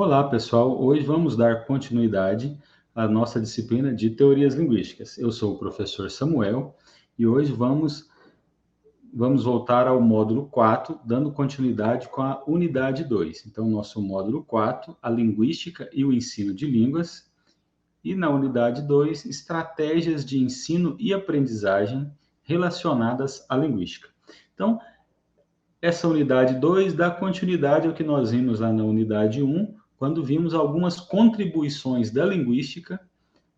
Olá, pessoal. Hoje vamos dar continuidade à nossa disciplina de teorias linguísticas. Eu sou o professor Samuel e hoje vamos voltar ao módulo 4, dando continuidade com a unidade 2. Então, nosso módulo 4, a linguística e o ensino de línguas. E na unidade 2, estratégias de ensino e aprendizagem relacionadas à linguística. Então, essa unidade 2 dá continuidade ao que nós vimos lá na unidade 1, quando vimos algumas contribuições da linguística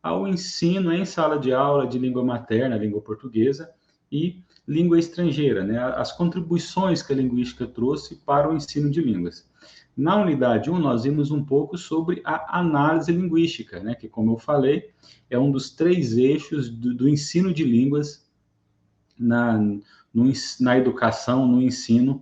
ao ensino em sala de aula de língua materna, língua portuguesa, e língua estrangeira, né? As contribuições que a linguística trouxe para o ensino de línguas. Na unidade 1, nós vimos um pouco sobre a análise linguística, né? Que, como eu falei, é um dos 3 eixos do ensino de línguas na educação, no ensino,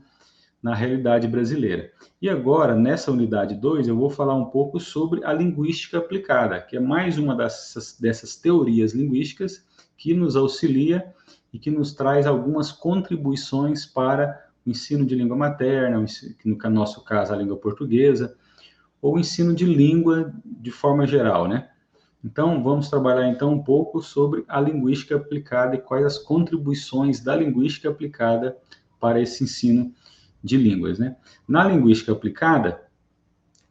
na realidade brasileira. E agora, nessa unidade 2, eu vou falar um pouco sobre a linguística aplicada, que é mais uma dessas teorias linguísticas que nos auxilia e que nos traz algumas contribuições para o ensino de língua materna, que no nosso caso a língua portuguesa, ou o ensino de língua de forma geral, né? Então, vamos trabalhar então um pouco sobre a linguística aplicada e quais as contribuições da linguística aplicada para esse ensino de línguas, né? Na linguística aplicada,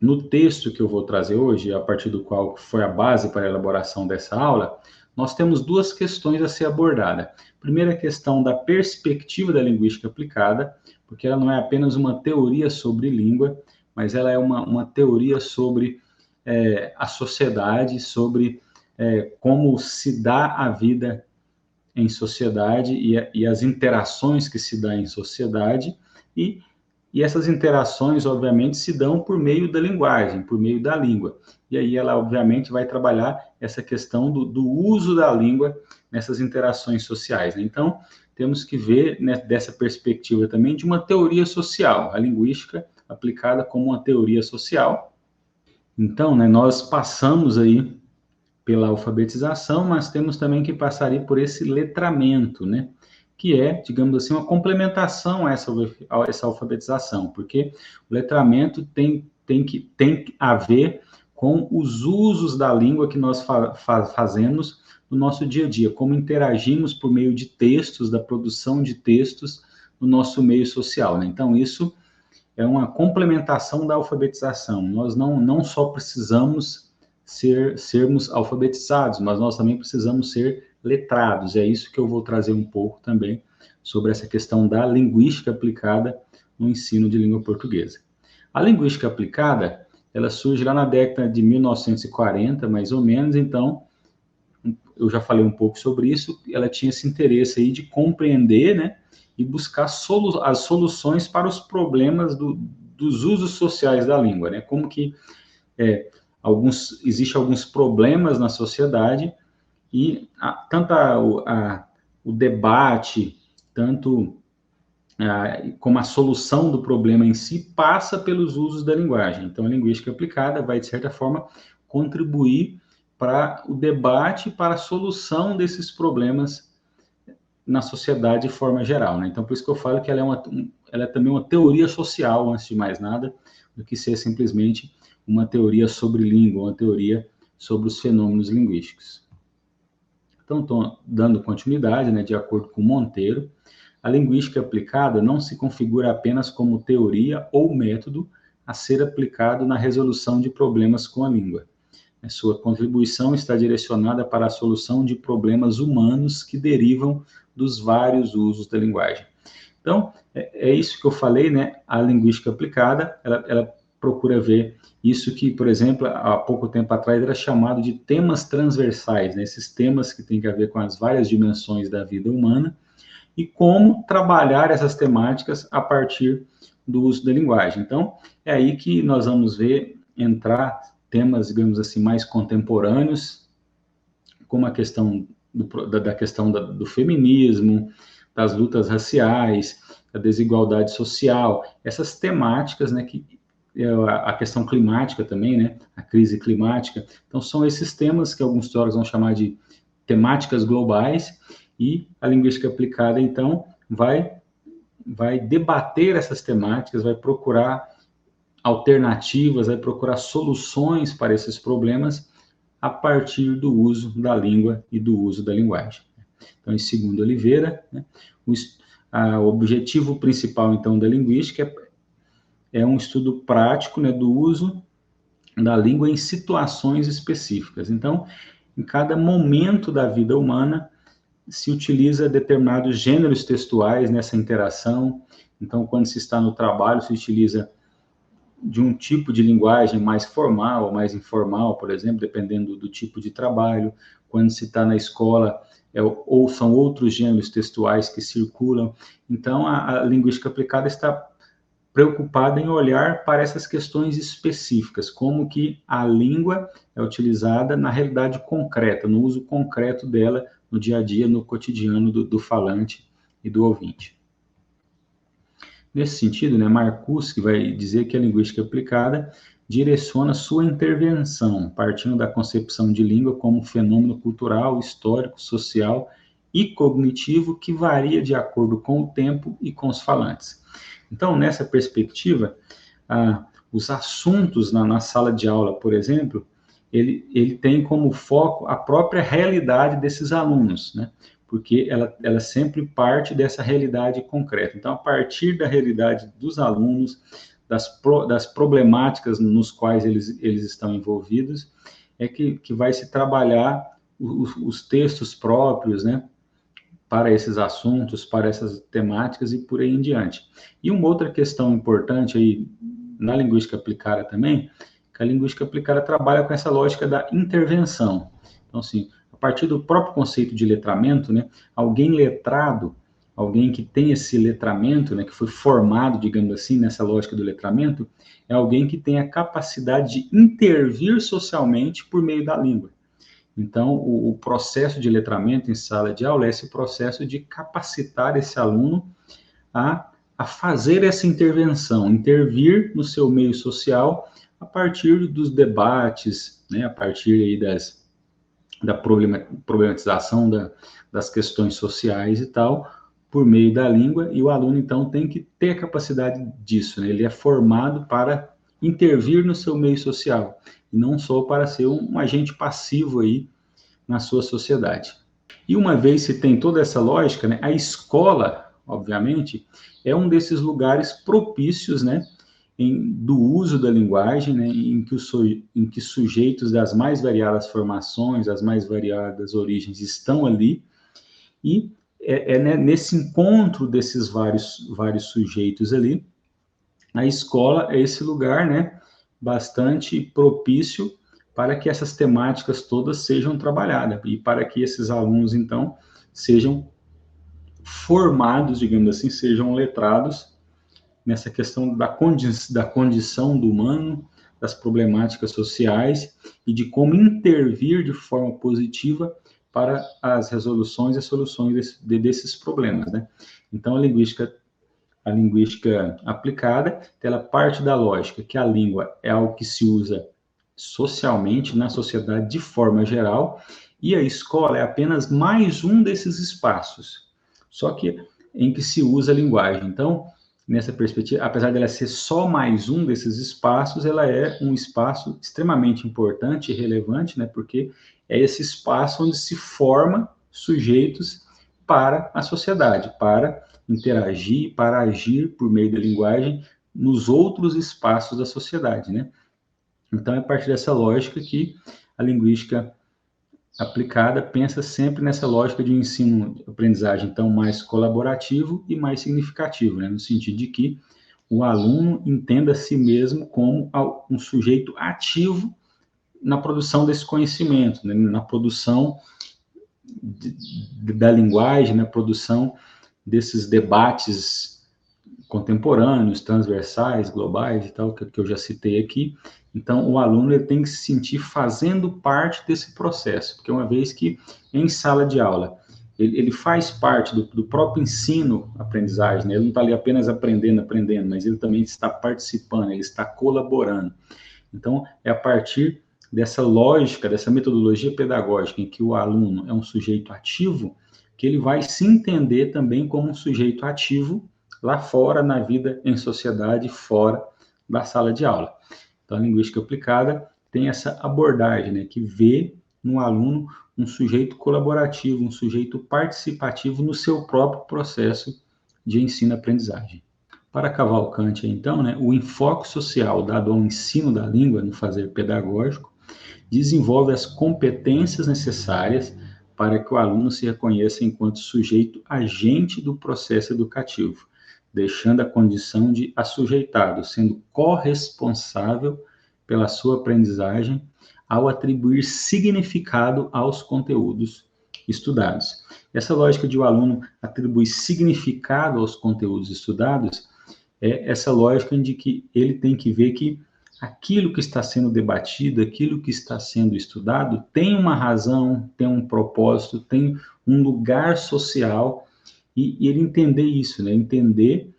no texto que eu vou trazer hoje, a partir do qual foi a base para a elaboração dessa aula, nós temos 2 questões a ser abordada. Primeira questão da perspectiva da linguística aplicada, porque ela não é apenas uma teoria sobre língua, mas ela é uma teoria sobre a sociedade, sobre como se dá a vida em sociedade e as interações que se dá em sociedade, e essas interações, obviamente, se dão por meio da linguagem, por meio da língua. E aí ela, obviamente, vai trabalhar essa questão do uso da língua nessas interações sociais, né? Então, temos que ver, né, dessa perspectiva também de uma teoria social, a linguística aplicada como uma teoria social. Então, né, nós passamos aí pela alfabetização, mas temos também que passar aí por esse letramento, né? Que é, digamos assim, uma complementação a essa alfabetização, porque o letramento tem a ver com os usos da língua que nós fazemos no nosso dia a dia, como interagimos por meio de textos, da produção de textos no nosso meio social, né? Então, isso é uma complementação da alfabetização. Nós não só precisamos sermos alfabetizados, mas nós também precisamos ser letrados. É isso que eu vou trazer um pouco também sobre essa questão da linguística aplicada no ensino de língua portuguesa. A linguística aplicada, ela surge lá na década de 1940, mais ou menos, então eu já falei um pouco sobre isso, ela tinha esse interesse aí de compreender, né, e buscar as soluções para os problemas dos usos sociais da língua, né, como que existem alguns problemas na sociedade e tanto o debate, tanto como a solução do problema em si, passa pelos usos da linguagem. Então, a linguística aplicada vai, de certa forma, contribuir para o debate, para a solução desses problemas na sociedade de forma geral, né? Então, por isso que eu falo que ela é também uma teoria social, antes de mais nada, do que ser simplesmente uma teoria sobre língua, uma teoria sobre os fenômenos linguísticos. Então, estou dando continuidade, né, de acordo com Monteiro, a linguística aplicada não se configura apenas como teoria ou método a ser aplicado na resolução de problemas com a língua. A sua contribuição está direcionada para a solução de problemas humanos que derivam dos vários usos da linguagem. Então, é isso que eu falei, né? A linguística aplicada, ela procura ver isso que, por exemplo, há pouco tempo atrás era chamado de temas transversais, né? Esses temas que têm a ver com as várias dimensões da vida humana e como trabalhar essas temáticas a partir do uso da linguagem. Então, é aí que nós vamos ver entrar temas, digamos assim, mais contemporâneos, como a questão da questão do feminismo, das lutas raciais, da desigualdade social, essas temáticas, né, que a questão climática também, né, a crise climática. Então, são esses temas que alguns teóricos vão chamar de temáticas globais, e a linguística aplicada, então, vai debater essas temáticas, vai procurar alternativas, vai procurar soluções para esses problemas a partir do uso da língua e do uso da linguagem. Então, segundo Oliveira, né, o objetivo principal, então, da linguística é um estudo prático, né, do uso da língua em situações específicas. Então, em cada momento da vida humana, se utiliza determinados gêneros textuais nessa interação. Então, quando se está no trabalho, se utiliza de um tipo de linguagem mais formal ou mais informal, por exemplo, dependendo do tipo de trabalho. Quando se está na escola, ou são outros gêneros textuais que circulam. Então, a linguística aplicada está preocupada em olhar para essas questões específicas, como que a língua é utilizada na realidade concreta, no uso concreto dela no dia a dia, no cotidiano do falante e do ouvinte. Nesse sentido, né, Marcuse vai dizer que a linguística aplicada direciona sua intervenção, partindo da concepção de língua como um fenômeno cultural, histórico, social e cognitivo que varia de acordo com o tempo e com os falantes. Então, nessa perspectiva, os assuntos na sala de aula, por exemplo, ele tem como foco a própria realidade desses alunos, né? Porque ela sempre parte dessa realidade concreta. Então, a partir da realidade dos alunos, das problemáticas nos quais eles estão envolvidos, é que vai se trabalhar os textos próprios, né? Para esses assuntos, para essas temáticas e por aí em diante. E uma outra questão importante aí na linguística aplicada também, que a linguística aplicada trabalha com essa lógica da intervenção. Então, assim, a partir do próprio conceito de letramento, né, alguém letrado, alguém que tem esse letramento, né, que foi formado, digamos assim, nessa lógica do letramento, é alguém que tem a capacidade de intervir socialmente por meio da língua. Então, o processo de letramento em sala de aula é esse processo de capacitar esse aluno a fazer essa intervenção, intervir no seu meio social a partir dos debates, né, a partir aí da problematização das questões sociais e tal, por meio da língua, e o aluno, então, tem que ter a capacidade disso, né? Ele é formado para intervir no seu meio social, e não só para ser um agente passivo aí na sua sociedade. E uma vez se tem toda essa lógica, né, a escola, obviamente, é um desses lugares propícios, né, do uso da linguagem, né, em que sujeitos das mais variadas formações, das mais variadas origens estão ali, e né, nesse encontro desses vários sujeitos ali, a escola é esse lugar, né, bastante propício para que essas temáticas todas sejam trabalhadas e para que esses alunos, então, sejam formados, digamos assim, sejam letrados nessa questão da condição do humano, das problemáticas sociais e de como intervir de forma positiva para as resoluções e soluções desses problemas, né? Então, a linguística aplicada, ela parte da lógica que a língua é algo que se usa socialmente, na sociedade de forma geral, e a escola é apenas mais um desses espaços, só que em que se usa a linguagem. Então, nessa perspectiva, apesar dela ser só mais um desses espaços, ela é um espaço extremamente importante e relevante, né, porque é esse espaço onde se forma sujeitos para a sociedade, para interagir, para agir por meio da linguagem nos outros espaços da sociedade, né? Então, é a partir dessa lógica que a linguística aplicada pensa sempre nessa lógica de um ensino-aprendizagem, então, mais colaborativo e mais significativo, né? No sentido de que o aluno entenda a si mesmo como um sujeito ativo na produção desse conhecimento, né? Na produção da linguagem, na produção desses debates contemporâneos, transversais, globais e tal, que eu já citei aqui. Então, o aluno ele tem que se sentir fazendo parte desse processo, porque uma vez que em sala de aula ele faz parte do próprio ensino-aprendizagem, né? Ele não está ali apenas aprendendo, mas ele também está participando, ele está colaborando. Então, é a partir dessa lógica, dessa metodologia pedagógica em que o aluno é um sujeito ativo, que ele vai se entender também como um sujeito ativo lá fora, na vida em sociedade, fora da sala de aula. Então, a linguística aplicada tem essa abordagem, né, que vê no aluno um sujeito colaborativo, um sujeito participativo no seu próprio processo de ensino-aprendizagem. Para Cavalcante, então, né, o enfoque social dado ao ensino da língua no fazer pedagógico desenvolve as competências necessárias para que o aluno se reconheça enquanto sujeito agente do processo educativo, deixando a condição de assujeitado, sendo corresponsável pela sua aprendizagem ao atribuir significado aos conteúdos estudados. Essa lógica de o aluno atribuir significado aos conteúdos estudados é essa lógica de que ele tem que ver que aquilo que está sendo debatido, aquilo que está sendo estudado, tem uma razão, tem um propósito, tem um lugar social, e ele entender isso, né? Entender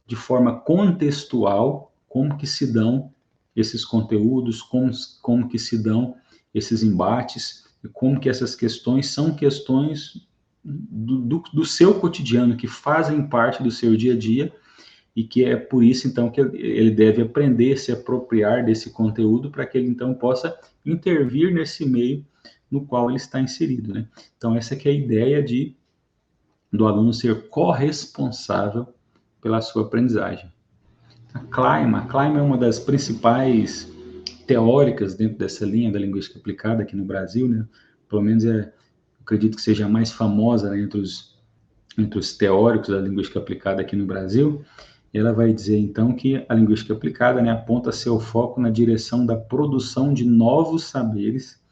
de forma contextual como que se dão esses conteúdos, como que se dão esses embates, e como que essas questões são questões do seu cotidiano, que fazem parte do seu dia a dia, e que é por isso, então, que ele deve aprender, se apropriar desse conteúdo, para que ele, então, possa intervir nesse meio no qual ele está inserido, né? Então, essa que é a ideia do aluno ser corresponsável pela sua aprendizagem. A Klein é uma das principais teóricas dentro dessa linha da linguística aplicada aqui no Brasil, né? Pelo menos acredito que seja a mais famosa, né, entre os teóricos da linguística aplicada aqui no Brasil. Ela vai dizer, então, que a linguística aplicada, né, aponta seu foco na direção da produção de novos saberes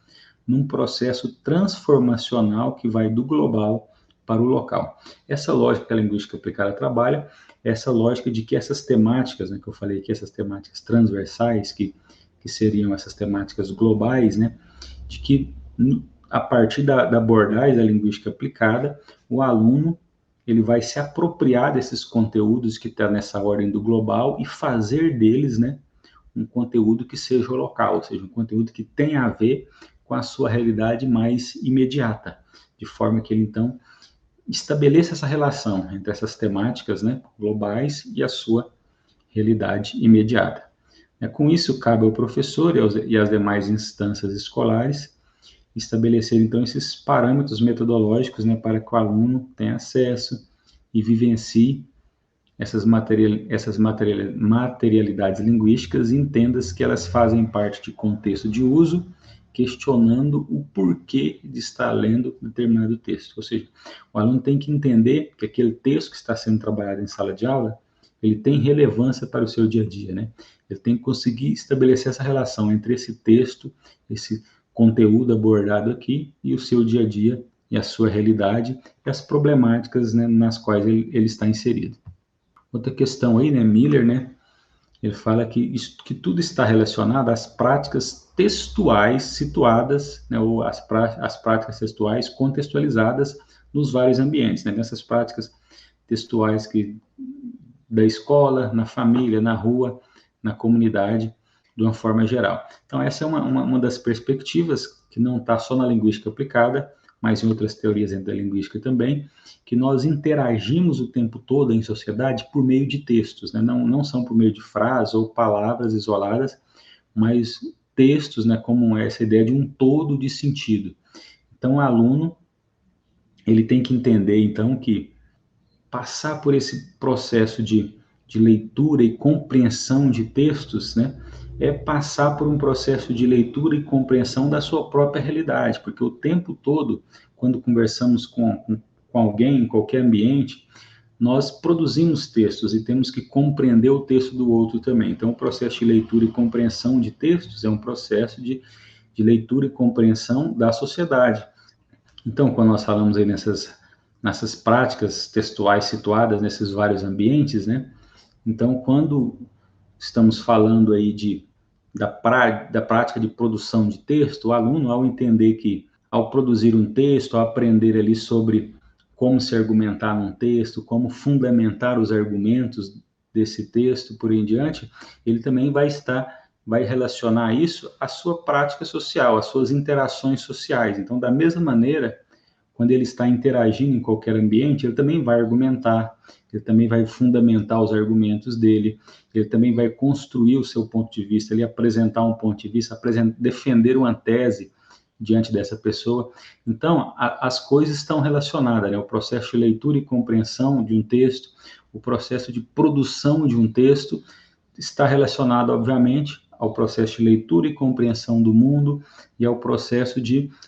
num processo transformacional que vai do global para o local. Essa lógica que a linguística aplicada trabalha, essa lógica de que essas temáticas, né, que eu falei aqui, essas temáticas transversais, que seriam essas temáticas globais, né, de que a partir da abordagem da linguística aplicada, o aluno ele vai se apropriar desses conteúdos que estão nessa ordem do global e fazer deles, né, um conteúdo que seja local, ou seja, um conteúdo que tenha a ver com a sua realidade mais imediata, de forma que ele, então, estabeleça essa relação entre essas temáticas, né, globais e a sua realidade imediata. Com isso, cabe ao professor e às demais instâncias escolares estabelecer, então, esses parâmetros metodológicos, né, para que o aluno tenha acesso e vivencie essas materialidades linguísticas e entenda que elas fazem parte de contexto de uso, questionando o porquê de estar lendo determinado texto. Ou seja, o aluno tem que entender que aquele texto que está sendo trabalhado em sala de aula, ele tem relevância para o seu dia a dia, né? Ele tem que conseguir estabelecer essa relação entre esse texto, esse conteúdo abordado aqui e o seu dia a dia e a sua realidade e as problemáticas, né, nas quais ele está inserido. Outra questão aí, né, Miller, né, ele fala que tudo está relacionado às práticas textuais situadas, né, ou as práticas textuais contextualizadas nos vários ambientes, né, nessas práticas textuais da escola, na família, na rua, na comunidade, de uma forma geral. Então, essa é uma das perspectivas que não está só na linguística aplicada, mas em outras teorias dentro da linguística também, que nós interagimos o tempo todo em sociedade por meio de textos, né? Não são por meio de frases ou palavras isoladas, mas textos, né, como essa ideia de um todo de sentido. Então, o aluno, ele tem que entender, então, que passar por esse processo de leitura e compreensão de textos, né, é passar por um processo de leitura e compreensão da sua própria realidade, porque o tempo todo, quando conversamos com alguém, em qualquer ambiente, nós produzimos textos e temos que compreender o texto do outro também. Então, o processo de leitura e compreensão de textos é um processo de leitura e compreensão da sociedade. Então, quando nós falamos aí nessas práticas textuais situadas nesses vários ambientes, né? Então, quando estamos falando aí da prática de produção de texto, o aluno, ao entender que, ao produzir um texto, ao aprender ali sobre como se argumentar num texto, como fundamentar os argumentos desse texto, por aí em diante, ele também vai relacionar isso à sua prática social, às suas interações sociais. Então, da mesma maneira, quando ele está interagindo em qualquer ambiente, ele também vai argumentar, ele também vai fundamentar os argumentos dele, ele também vai construir o seu ponto de vista, ele apresentar um ponto de vista, defender uma tese diante dessa pessoa. Então, as coisas estão relacionadas, né? O processo de leitura e compreensão de um texto, o processo de produção de um texto está relacionado, obviamente, ao processo de leitura e compreensão do mundo e ao processo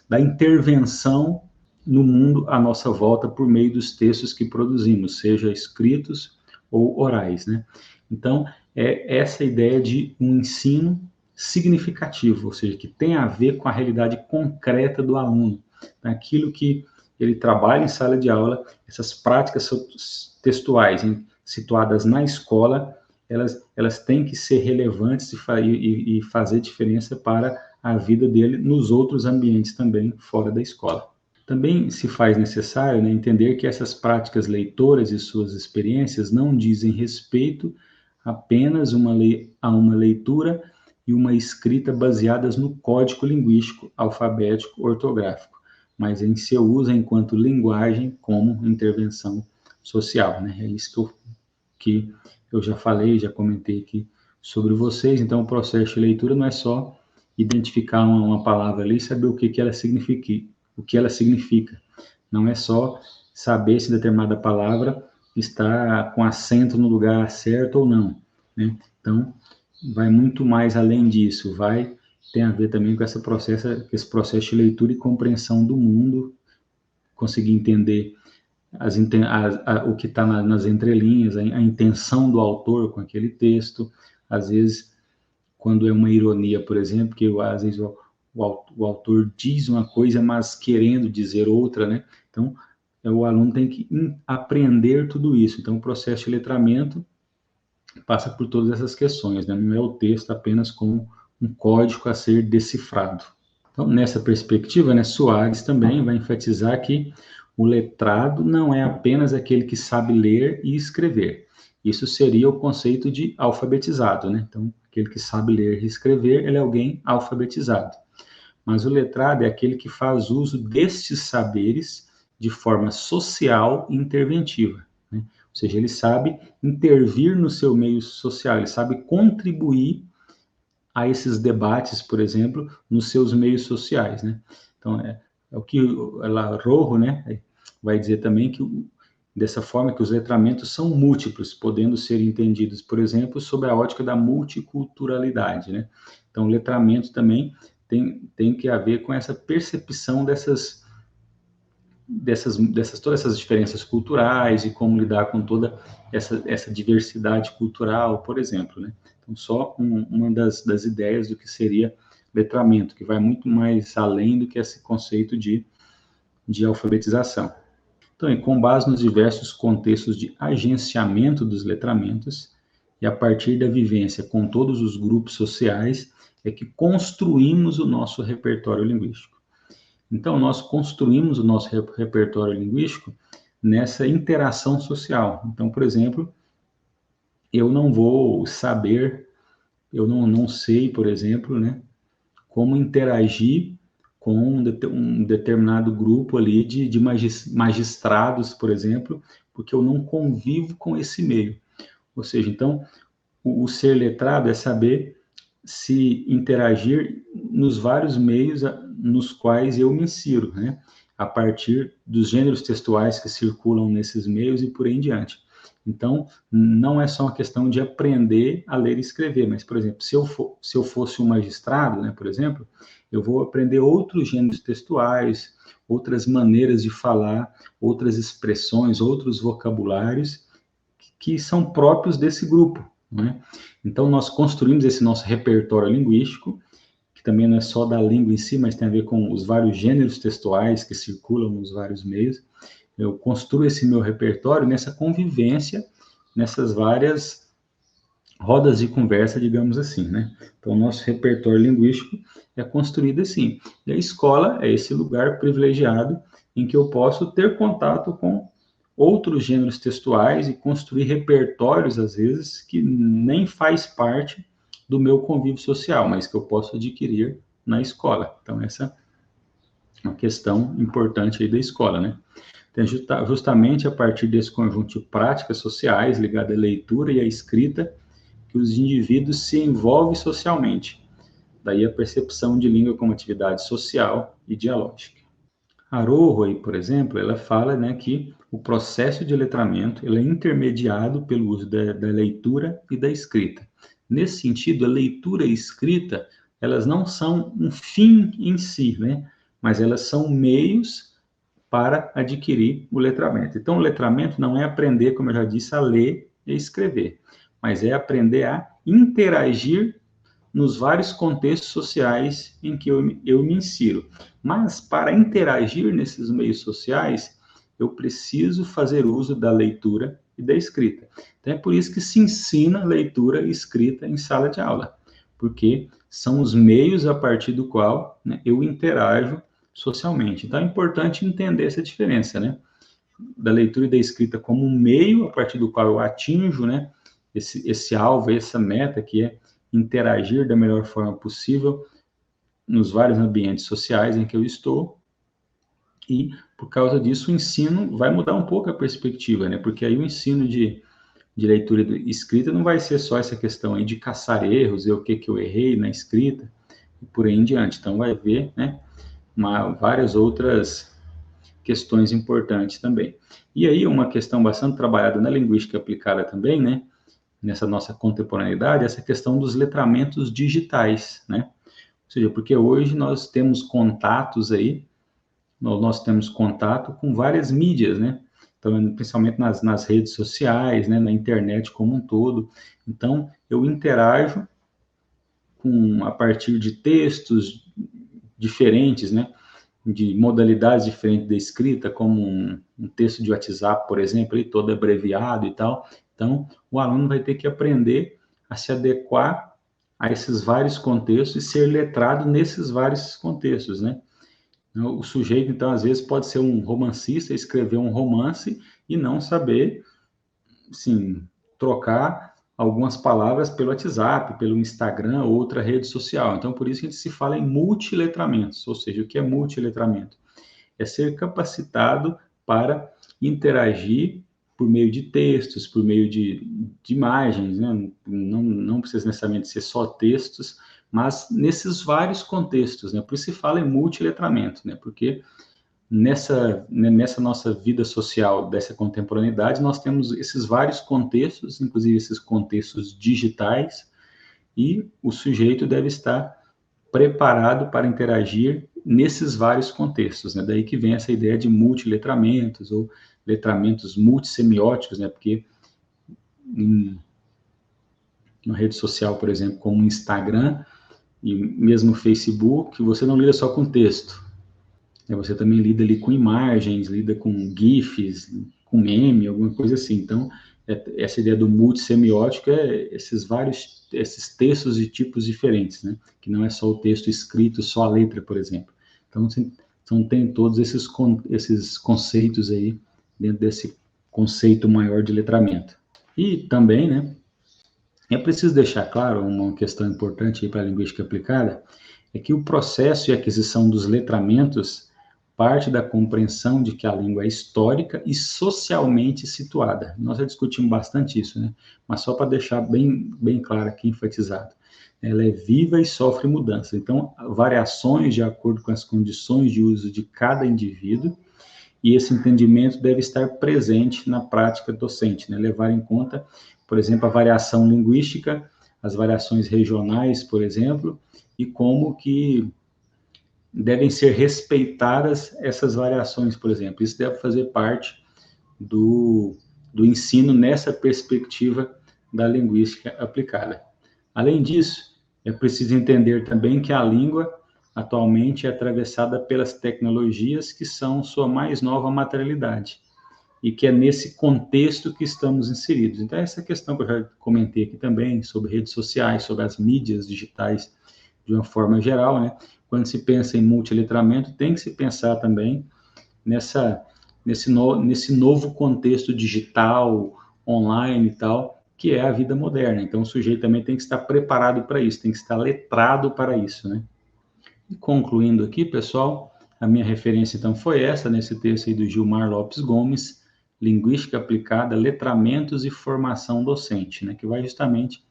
da intervenção no mundo à nossa volta por meio dos textos que produzimos, seja escritos ou orais, né? Então, é essa ideia de um ensino significativo, ou seja, que tem a ver com a realidade concreta do aluno, aquilo que ele trabalha em sala de aula, essas práticas textuais situadas na escola, elas têm que ser relevantes e fazer diferença para a vida dele nos outros ambientes também, fora da escola. Também se faz necessário, né, entender que essas práticas leitoras e suas experiências não dizem respeito apenas a uma leitura e uma escrita baseadas no código linguístico, alfabético, ortográfico, mas em seu uso enquanto linguagem como intervenção social, né? É isso que eu já falei, já comentei aqui sobre vocês. Então, o processo de leitura não é só identificar uma palavra ali e saber o que ela significa. Não é só saber se determinada palavra está com acento no lugar certo ou não, né? Então, vai muito mais além disso, tem a ver também com esse processo de leitura e compreensão do mundo, conseguir entender o que está nas entrelinhas, a intenção do autor com aquele texto. Às vezes, quando é uma ironia, por exemplo, que às vezes o autor diz uma coisa, mas querendo dizer outra, né? Então, o aluno tem que aprender tudo isso. Então, o processo de letramento passa por todas essas questões, né? Não é o texto apenas como um código a ser decifrado. Então, nessa perspectiva, né, Soares também vai enfatizar que o letrado não é apenas aquele que sabe ler e escrever. Isso seria o conceito de alfabetizado, né? Então, aquele que sabe ler e escrever, ele é alguém alfabetizado. Mas o letrado é aquele que faz uso destes saberes de forma social e interventiva, né? Ou seja, ele sabe intervir no seu meio social, ele sabe contribuir a esses debates, por exemplo, nos seus meios sociais, né? Então, é o que ela Rojo, né, vai dizer também dessa forma que os letramentos são múltiplos, podendo ser entendidos, por exemplo, sob a ótica da multiculturalidade, né? Então, o letramento também tem que haver com essa percepção todas essas diferenças culturais e como lidar com toda essa diversidade cultural, por exemplo, né? Então, só uma das ideias do que seria letramento, que vai muito mais além do que esse conceito de alfabetização. Então, com base nos diversos contextos de agenciamento dos letramentos e a partir da vivência com todos os grupos sociais, é que construímos o nosso repertório linguístico. Então, nós construímos o nosso repertório linguístico nessa interação social. Então, por exemplo, eu não sei, por exemplo, né, como interagir com um determinado grupo ali de magistrados, por exemplo, porque eu não convivo com esse meio. Ou seja, então, o ser letrado é saber se interagir nos vários meios nos quais eu me insiro, né? A partir dos gêneros textuais que circulam nesses meios e por aí em diante. Então, não é só uma questão de aprender a ler e escrever, mas, por exemplo, se eu fosse um magistrado, né, por exemplo, eu vou aprender outros gêneros textuais, outras maneiras de falar, outras expressões, outros vocabulários que são próprios desse grupo, né? Então, nós construímos esse nosso repertório linguístico, que também não é só da língua em si, mas tem a ver com os vários gêneros textuais que circulam nos vários meios. Eu construo esse meu repertório nessa convivência, nessas várias rodas de conversa, digamos assim, né? Então, o nosso repertório linguístico é construído assim. E a escola é esse lugar privilegiado em que eu posso ter contato com outros gêneros textuais e construir repertórios, às vezes, que nem faz parte do meu convívio social, mas que eu posso adquirir na escola. Então, essa uma questão importante aí da escola, né? Então, justamente a partir desse conjunto de práticas sociais ligadas à leitura e à escrita que os indivíduos se envolvem socialmente. Daí a percepção de língua como atividade social e dialógica. Arojo, aí, por exemplo, ela fala, né, que o processo de letramento ele é intermediado pelo uso da leitura e da escrita. Nesse sentido, a leitura e a escrita, elas não são um fim em si, né, mas elas são meios para adquirir o letramento. Então, o letramento não é aprender, como eu já disse, a ler e escrever, mas é aprender a interagir nos vários contextos sociais em que eu me insiro. Mas, para interagir nesses meios sociais, eu preciso fazer uso da leitura e da escrita. Então, é por isso que se ensina leitura e escrita em sala de aula, porque são os meios a partir do qual, né, eu interajo socialmente. Então, é importante entender essa diferença, né? Da leitura e da escrita como um meio a partir do qual eu atinjo, né, esse alvo, essa meta que é interagir da melhor forma possível nos vários ambientes sociais em que eu estou, e por causa disso o ensino vai mudar um pouco a perspectiva, né? Porque aí o ensino de leitura e escrita não vai ser só essa questão aí de caçar erros, ver o que eu errei na escrita, e por aí em diante. Então vai ver, né, várias outras questões importantes também. E aí uma questão bastante trabalhada na linguística aplicada também, né, nessa nossa contemporaneidade, essa questão dos letramentos digitais, né? Ou seja, porque hoje nós temos contatos aí, nós temos contato com várias mídias, né? Então, principalmente nas redes sociais, né, na internet como um todo. Então, eu interajo a partir de textos diferentes, né? De modalidades diferentes da escrita, como um texto de WhatsApp, por exemplo, aí todo abreviado e tal. Então, o aluno vai ter que aprender a se adequar a esses vários contextos e ser letrado nesses vários contextos, né? O sujeito, então, às vezes pode ser um romancista, escrever um romance e não saber, assim, trocar algumas palavras pelo WhatsApp, pelo Instagram ou outra rede social. Então, por isso que a gente se fala em multiletramentos, ou seja, o que é multiletramento? É ser capacitado para interagir por meio de textos, por meio de imagens, né? Não precisa necessariamente ser só textos, mas nesses vários contextos, né? Por isso se fala em multiletramento, né? Porque nessa nossa vida social dessa contemporaneidade, nós temos esses vários contextos, inclusive esses contextos digitais, e o sujeito deve estar preparado para interagir nesses vários contextos, né? Daí que vem essa ideia de multiletramentos ou letramentos multissemióticos, né? Porque em uma rede social, por exemplo, como o Instagram e mesmo o Facebook, você não lida só com texto, né? Você também lida ali com imagens, lida com GIFs, com meme, alguma coisa assim. Então, essa ideia do multissemiótico é esses textos de tipos diferentes, né? Que não é só o texto escrito, só a letra, por exemplo. Então tem todos esses conceitos aí dentro desse conceito maior de letramento. E também, né, é preciso deixar claro uma questão importante para a linguística aplicada, é que o processo de aquisição dos letramentos parte da compreensão de que a língua é histórica e socialmente situada. Nós já discutimos bastante isso, né? Mas só para deixar bem claro aqui, enfatizado. Ela é viva e sofre mudança. Então, variações de acordo com as condições de uso de cada indivíduo, e esse entendimento deve estar presente na prática docente, né? Levar em conta, por exemplo, a variação linguística, as variações regionais, por exemplo, e como que devem ser respeitadas essas variações, por exemplo. Isso deve fazer parte do ensino nessa perspectiva da linguística aplicada. Além disso, é preciso entender também que a língua atualmente é atravessada pelas tecnologias que são sua mais nova materialidade e que é nesse contexto que estamos inseridos. Então, essa questão que eu já comentei aqui também, sobre redes sociais, sobre as mídias digitais, de uma forma geral, né? Quando se pensa em multiletramento, tem que se pensar também nesse novo contexto digital, online e tal, que é a vida moderna. Então, o sujeito também tem que estar preparado para isso, tem que estar letrado para isso, né? E concluindo aqui, pessoal, A minha referência, então, foi essa, nesse texto aí do Gilmar Lopes Gomes, Linguística Aplicada, Letramentos e Formação Docente, né, que vai justamente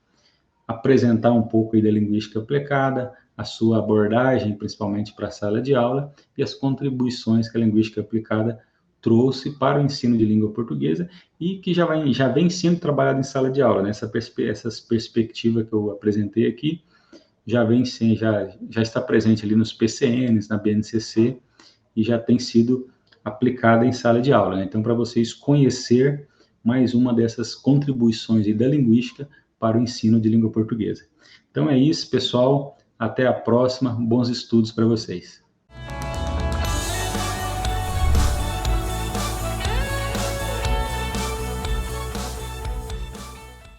apresentar um pouco aí da linguística aplicada, a sua abordagem, principalmente para a sala de aula, e as contribuições que a linguística aplicada trouxe para o ensino de língua portuguesa e que já vem sendo trabalhado em sala de aula, né? Essas perspectivas que eu apresentei aqui já está presente ali nos PCNs, na BNCC, e já tem sido aplicada em sala de aula, né? Então, para vocês conhecer mais uma dessas contribuições da linguística para o ensino de língua portuguesa. Então é isso, pessoal. Até a próxima. Bons estudos para vocês.